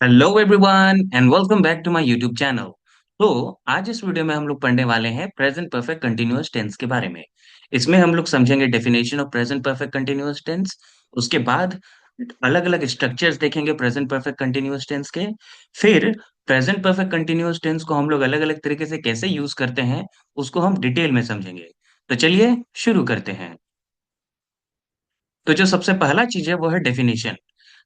Hello everyone and welcome back to my YouTube channel. तो आज इस वीडियो में हम लोग पढ़ने वाले हैं प्रेजेंट परफेक्ट कंटीन्यूअस टेंस के बारे में। इसमें हम लोग समझेंगे definition of present perfect continuous tense. उसके बाद अलग अलग स्ट्रक्चर्स देखेंगे प्रेजेंट परफेक्ट कंटीन्यूअस टेंस के। फिर प्रेजेंट परफेक्ट कंटीन्यूअस टेंस को हम लोग अलग अलग तरीके से कैसे यूज करते हैं उसको हम डिटेल में समझेंगे। तो चलिए शुरू करते हैं। तो जो सबसे पहला चीज है वो है definition.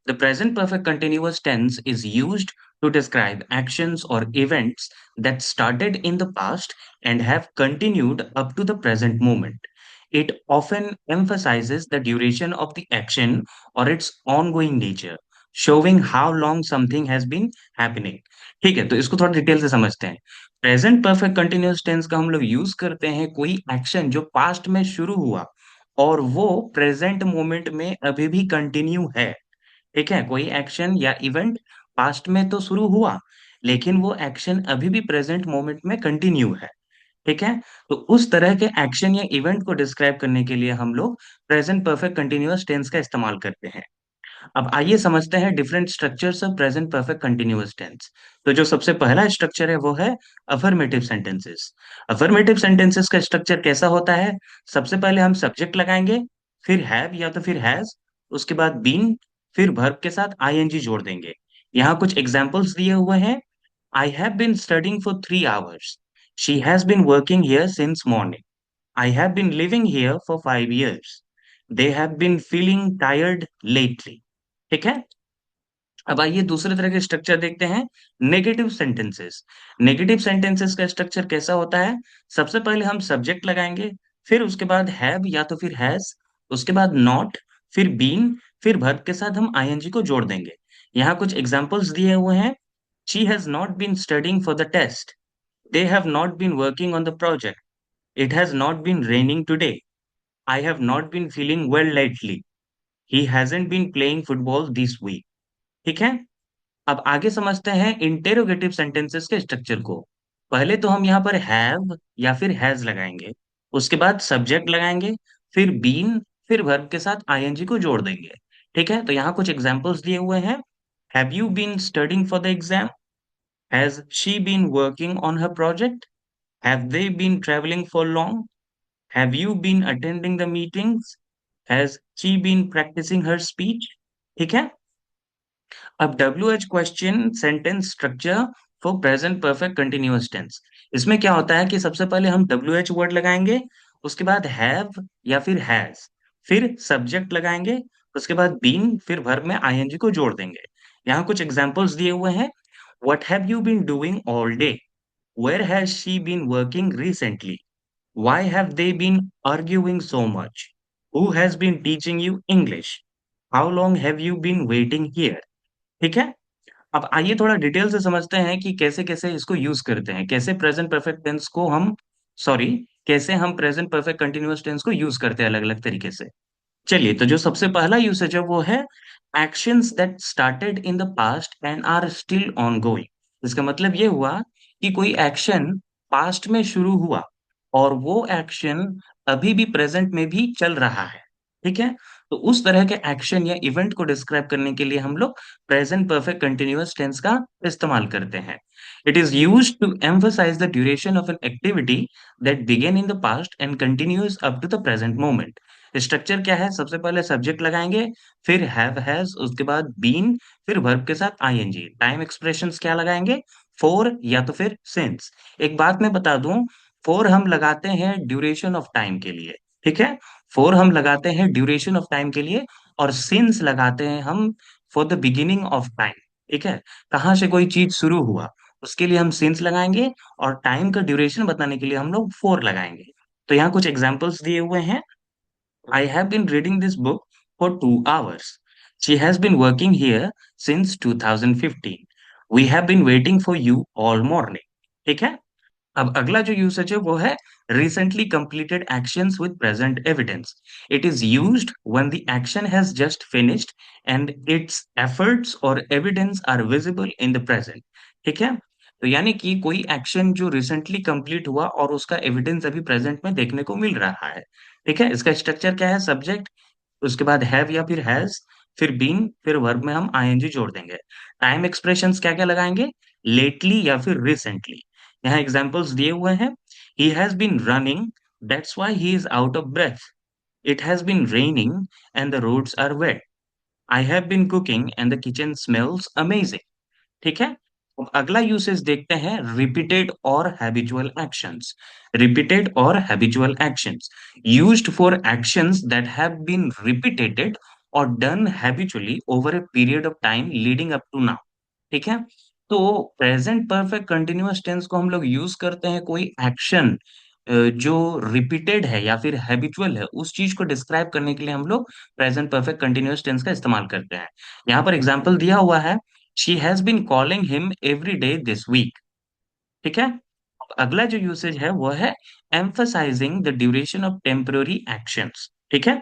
The present perfect continuous tense is used to describe actions or events that started in the past and have continued up to the present moment. It often emphasizes the duration of the action or its ongoing nature, showing how long something has been happening. ठीक है, तो इसको थोड़ा detail से समझते हैं। Present perfect continuous tense का हम लोग यूज करते हैं कोई एक्शन जो पास्ट में शुरू हुआ और वो प्रेजेंट मोमेंट में अभी भी कंटिन्यू है। ठीक है, कोई एक्शन या इवेंट पास्ट में तो शुरू हुआ लेकिन वो एक्शन अभी भी प्रेजेंट मोमेंट में कंटिन्यू है। ठीक है, तो उस तरह के एक्शन या इवेंट को डिस्क्राइब करने के लिए हम लोग प्रेजेंट परफेक्ट कंटिन्यूअस टेंस का इस्तेमाल करते हैं। अब आइए समझते हैं different structures of present perfect continuous tense. तो जो सबसे पहला स्ट्रक्चर है वो है अफर्मेटिव सेंटेंसेस। अफर्मेटिव सेंटेंसेस का स्ट्रक्चर कैसा होता है? सबसे पहले हम सब्जेक्ट लगाएंगे, फिर हैव या तो फिर हैज, उसके बाद बीन, फिर वर्ब के साथ आईएनजी जोड़ देंगे। यहाँ कुछ एग्जांपल्स दिए हुए हैं। I have been studying for 3 hours। She has been working here since morning. I have been living here for 5 years. They have been feeling tired lately. ठीक है, अब आइए दूसरे तरह के स्ट्रक्चर देखते हैं। Negative sentences. नेगेटिव सेंटेंसेस का स्ट्रक्चर कैसा होता है? सबसे पहले हम सब्जेक्ट लगाएंगे, फिर उसके बाद हैव या तो फिर हैज, उसके बाद नॉट, फिर बीन, फिर वर्ब के साथ हम आईएनजी को जोड़ देंगे। यहाँ कुछ एग्जांपल्स दिए हुए हैं। She has not been studying for the test. They have not been working on the project. It has not been raining today. I have not been feeling well lately. He hasn't been playing football this week. ठीक है, अब आगे समझते हैं interrogative sentences के structure को। पहले तो हम यहाँ पर हैव या फिर हैज लगाएंगे, उसके बाद सब्जेक्ट लगाएंगे, फिर बीन, फिर वर्ब के साथ आईएनजी को जोड़ देंगे। ठीक है, तो यहाँ कुछ एग्जांपल्स दिए हुए हैं। Have you been studying for the exam? Has she been working on her project? Have they been travelling for long? Have you been attending the meetings? Has she been practicing her speech? ठीक है, अब WH question sentence structure for present perfect continuous tense. इसमें क्या होता है कि सबसे पहले हम WH वर्ड लगाएंगे, उसके बाद हैव या फिर हैज, फिर सब्जेक्ट लगाएंगे, उसके बाद बीन, फिर वर्ब में आईएनजी को जोड़ देंगे। यहाँ कुछ एग्जांपल्स दिए हुए हैं। What have you been doing all day? Where has she been working recently? Why have they been arguing so much? Who has been teaching you English? How long have you been waiting here? ठीक है, अब आइए थोड़ा detail से समझते हैं कि कैसे कैसे इसको यूज करते हैं, कैसे प्रेजेंट परफेक्ट टेंस को हम सॉरी कैसे हम प्रेजेंट परफेक्ट कंटिन्यूअस टेंस को यूज करते हैं अलग अलग तरीके से। चलिए, तो जो सबसे पहला यूसेज है वो है actions that started in the past and are still ongoing. इसका मतलब ये हुआ कि कोई एक्शन पास्ट में शुरू हुआ और वो एक्शन अभी भी प्रेजेंट में भी चल रहा है। ठीक है, तो उस तरह के एक्शन या इवेंट को डिस्क्राइब करने के लिए हम लोग प्रेजेंट परफेक्ट कंटिन्यूअस टेंस का इस्तेमाल करते हैं। It is used to emphasise the duration of an activity that began in the past and continues up to the present moment. Structure क्या है? सबसे पहले सब्जेक्ट लगाएंगे, फिर हैव हैज, उसके बाद बीन, फिर वर्ब के साथ आईएनजी। टाइम एक्सप्रेशंस क्या लगाएंगे? फॉर या तो फिर सिंस। एक बात मैं बता दूं, फॉर हम लगाते हैं ड्यूरेशन ऑफ टाइम के लिए। ठीक है, फॉर हम लगाते हैं ड्यूरेशन ऑफ टाइम के लिए, और सिंस लगाते हैं हम for the beginning of time. ठीक है, कहाँ से कोई चीज शुरू हुआ उसके लिए हम सिंस लगाएंगे, और टाइम का ड्यूरेशन बताने के लिए हम लोग फॉर लगाएंगे। तो यहाँ कुछ एग्जांपल्स दिए हुए हैं। I have been reading this book for 2 hours. She has been working here since 2015. We have been waiting for you all morning. ठीक है, अब अगला जो यूसेज है वो है recently completed actions with present evidence. It is used when the action has just finished and its efforts or evidence are visible in the present. ठीक है, तो यानी कि कोई एक्शन जो रिसेंटली कंप्लीट हुआ और उसका एविडेंस अभी प्रेजेंट में देखने को मिल रहा है। ठीक है, इसका स्ट्रक्चर क्या है? सब्जेक्ट, उसके बाद हैव या फिर हैज, फिर बीन, फिर वर्ब में हम आईएनजी जोड़ देंगे। टाइम एक्सप्रेशंस क्या क्या लगाएंगे? लेटली या फिर रिसेंटली। यहाँ एग्जांपल्स दिए हुए हैं। He has been running, that's why he is out of breath. It has been raining and the roads are wet. I have been cooking and the kitchen smells amazing. ठीक है। अब अगला usage देखते हैं, repeated और habitual actions. Repeated और habitual actions used for actions that have been repeated और done habitually over a period of time leading up to now. ठीक है। तो प्रेजेंट परफेक्ट कंटिन्यूअस टेंस को हम लोग यूज करते हैं कोई एक्शन जो रिपीटेड है या फिर हैबिचुअल है, उस चीज को डिस्क्राइब करने के लिए हम लोग प्रेजेंट परफेक्ट कंटिन्यूअस टेंस का इस्तेमाल करते हैं। यहाँ पर एग्जाम्पल दिया हुआ है, she has been calling him every day this week. ठीक है। अगला जो यूसेज है वो है emphasising the duration of temporary actions. ठीक है।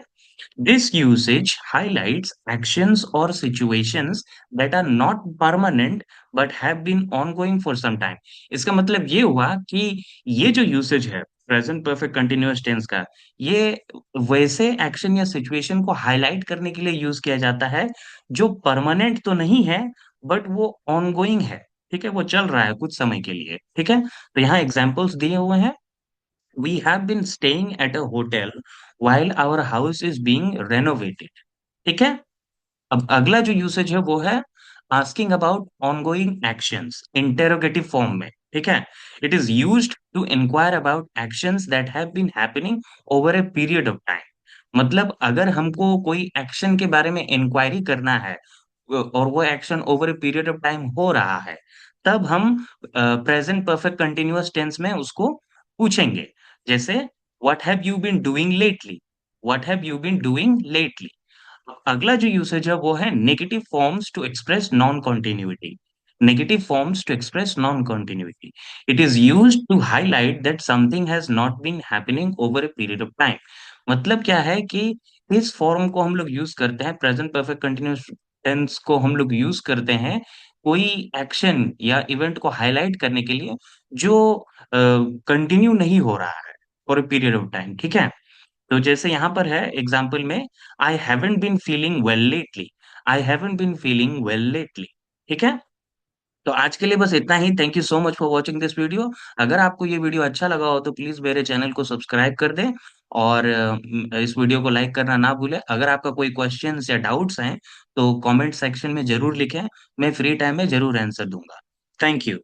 This usage highlights actions or situations that are not permanent but have been ongoing for some time. इसका मतलब ये हुआ कि ये जो यूसेज है प्रेजेंट परफेक्ट कंटिन्यूअस टेंस का, ये वैसे एक्शन या सिचुएशन को हाईलाइट करने के लिए यूज किया जाता है जो परमानेंट तो नहीं है बट वो ऑनगोइंग है। ठीक है, वो चल रहा है कुछ समय के लिए। ठीक है। तो यहाँ एग्जाम्पल्स दिए हुए हैं, we have been staying at a hotel while our house is being renovated। ठीक है। अब अगला जो यूसेज है वो है asking about ongoing actions, interrogative form में। ठीक है। It is used to inquire about actions that have been happening over a period of time. मतलब अगर हमको कोई एक्शन के बारे में इंक्वायरी करना है और वो action over a period of time हो रहा है, तब हम प्रेजेंट परफेक्ट कंटिन्यूअस टेंस में उसको पूछेंगे। जैसे what have you been doing lately, what have you been doing lately. अगला जो यूसेज है वो है negative forms to express non continuity. Negative forms to express non continuity, it is used to highlight that something has not been happening over a period of time. मतलब क्या है कि इस फॉर्म को हम लोग यूज करते हैं, प्रेजेंट परफेक्ट कंटिन्यूअस टेंस को हम लोग यूज करते हैं कोई एक्शन या इवेंट को हाईलाइट करने के लिए जो कंटिन्यू नहीं हो रहा है for a period of time. ठीक है। तो जैसे यहाँ पर है एग्जाम्पल में, I haven't been feeling well lately. I haven't been feeling well lately. ठीक है। तो आज के लिए बस इतना ही। Thank you so much for watching this video. अगर आपको ये वीडियो अच्छा लगा हो तो प्लीज मेरे चैनल को सब्सक्राइब कर दें और इस वीडियो को लाइक करना ना भूलें। अगर आपका कोई क्वेश्चंस या डाउट्स हैं तो कमेंट सेक्शन में जरूर लिखें, मैं फ्री टाइम में जरूर आंसर दूंगा। Thank you.